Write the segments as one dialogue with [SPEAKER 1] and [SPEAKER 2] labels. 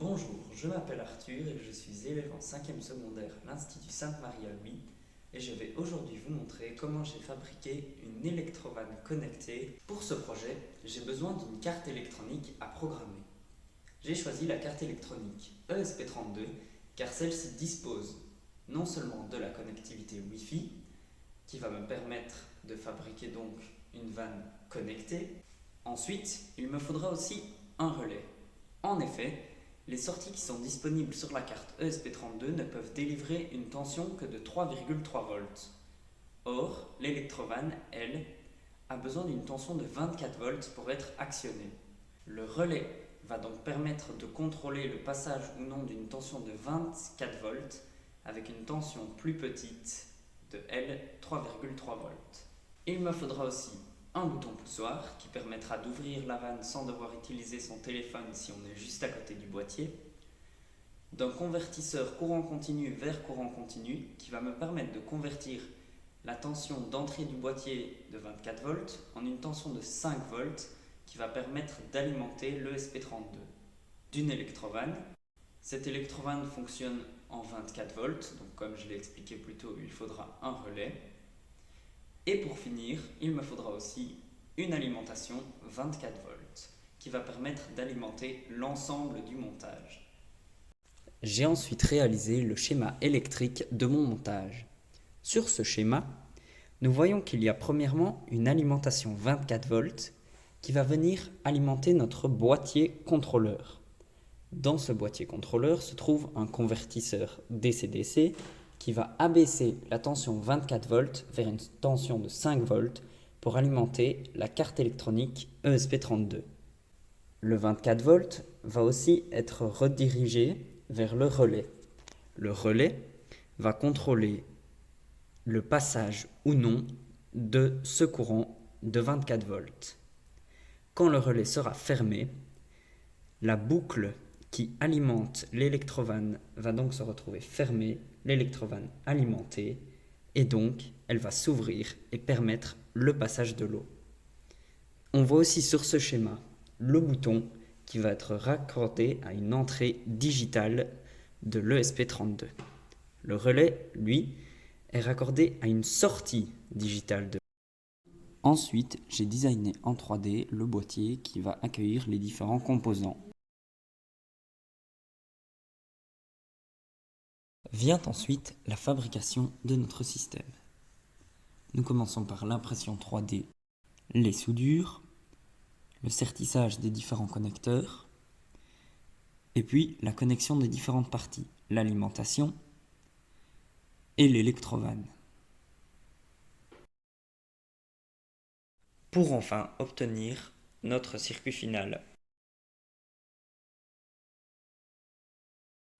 [SPEAKER 1] Bonjour, je m'appelle Arthur et je suis élève en 5e secondaire à l'Institut Sainte-Marie à Huy et je vais aujourd'hui vous montrer comment j'ai fabriqué une électrovanne connectée. Pour ce projet, j'ai besoin d'une carte électronique à programmer. J'ai choisi la carte électronique ESP32 car celle-ci dispose non seulement de la connectivité Wi-Fi qui va me permettre de fabriquer donc une vanne connectée. Ensuite, il me faudra aussi un relais. En effet, les sorties qui sont disponibles sur la carte ESP32 ne peuvent délivrer une tension que de 3,3 volts. Or, l'électrovanne, elle, a besoin d'une tension de 24 volts pour être actionnée. Le relais va donc permettre de contrôler le passage ou non d'une tension de 24 volts avec une tension plus petite de L 3,3 volts. Il me faudra aussi un bouton poussoir qui permettra d'ouvrir la vanne sans devoir utiliser son téléphone si on est juste à côté du boîtier, d'un convertisseur courant continu vers courant continu qui va me permettre de convertir la tension d'entrée du boîtier de 24 volts en une tension de 5 volts qui va permettre d'alimenter le SP32. D'une électrovanne. Cette électrovanne fonctionne en 24 volts, donc comme je l'ai expliqué plus tôt, il faudra un relais. Et pour finir, il me faudra aussi une alimentation 24 volts qui va permettre d'alimenter l'ensemble du montage. J'ai ensuite réalisé le schéma électrique de mon montage. Sur ce schéma, nous voyons qu'il y a premièrement une alimentation 24 volts qui va venir alimenter notre boîtier contrôleur. Dans ce boîtier contrôleur se trouve un convertisseur DC-DC qui va abaisser la tension 24 volts vers une tension de 5 volts pour alimenter la carte électronique ESP32. Le 24 volts va aussi être redirigé vers le relais. Le relais va contrôler le passage ou non de ce courant de 24 volts. Quand le relais sera fermé, la boucle qui alimente l'électrovanne va donc se retrouver fermée, l'électrovanne alimentée, et donc elle va s'ouvrir et permettre le passage de l'eau. On voit aussi sur ce schéma le bouton qui va être raccordé à une entrée digitale de l'ESP32. Le relais, lui, est raccordé à une sortie digitale de. Ensuite, j'ai designé en 3D le boîtier qui va accueillir les différents composants. Vient ensuite la fabrication de notre système. Nous commençons par l'impression 3D, les soudures, le sertissage des différents connecteurs, et puis la connexion des différentes parties, l'alimentation et l'électrovanne. Pour enfin obtenir notre circuit final.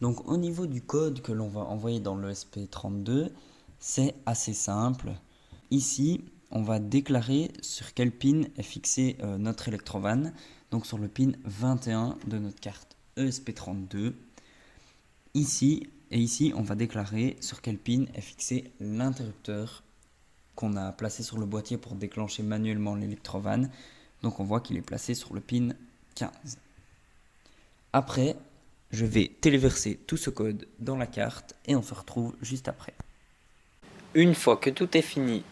[SPEAKER 1] Donc au niveau du code que l'on va envoyer dans le SP32, c'est assez simple. Ici, on va déclarer sur quel pin est fixé notre électrovanne, donc sur le pin 21 de notre carte ESP32. Ici et ici, on va déclarer sur quel pin est fixé l'interrupteur qu'on a placé sur le boîtier pour déclencher manuellement l'électrovanne. Donc on voit qu'il est placé sur le pin 15. Après, je vais téléverser tout ce code dans la carte et on se retrouve juste après. Une fois que tout est fini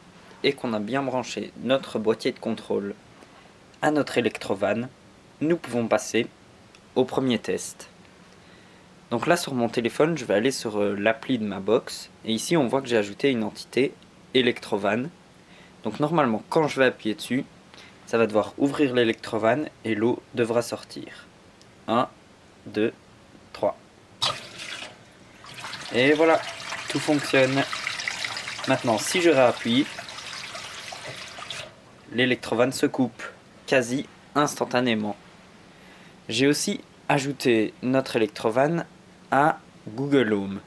[SPEAKER 1] et qu'on a bien branché notre boîtier de contrôle à notre électrovanne, nous pouvons passer au premier test. Donc là sur mon téléphone, je vais aller sur l'appli de ma box et ici on voit que j'ai ajouté une entité électrovanne. Donc normalement quand je vais appuyer dessus, ça va devoir ouvrir l'électrovanne et l'eau devra sortir. 1, 2, 3. Et voilà, tout fonctionne. Maintenant, si je réappuie, l'électrovanne se coupe quasi instantanément. J'ai aussi ajouté notre électrovanne à Google Home.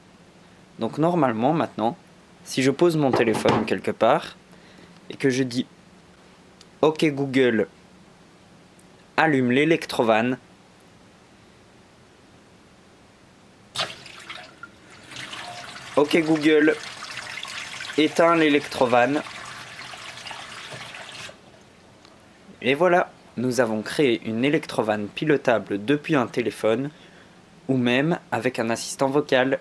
[SPEAKER 1] Donc normalement maintenant, si je pose mon téléphone quelque part et que je dis OK Google, allume l'électrovanne, OK Google, éteins l'électrovanne. Et voilà, nous avons créé une électrovanne pilotable depuis un téléphone ou même avec un assistant vocal.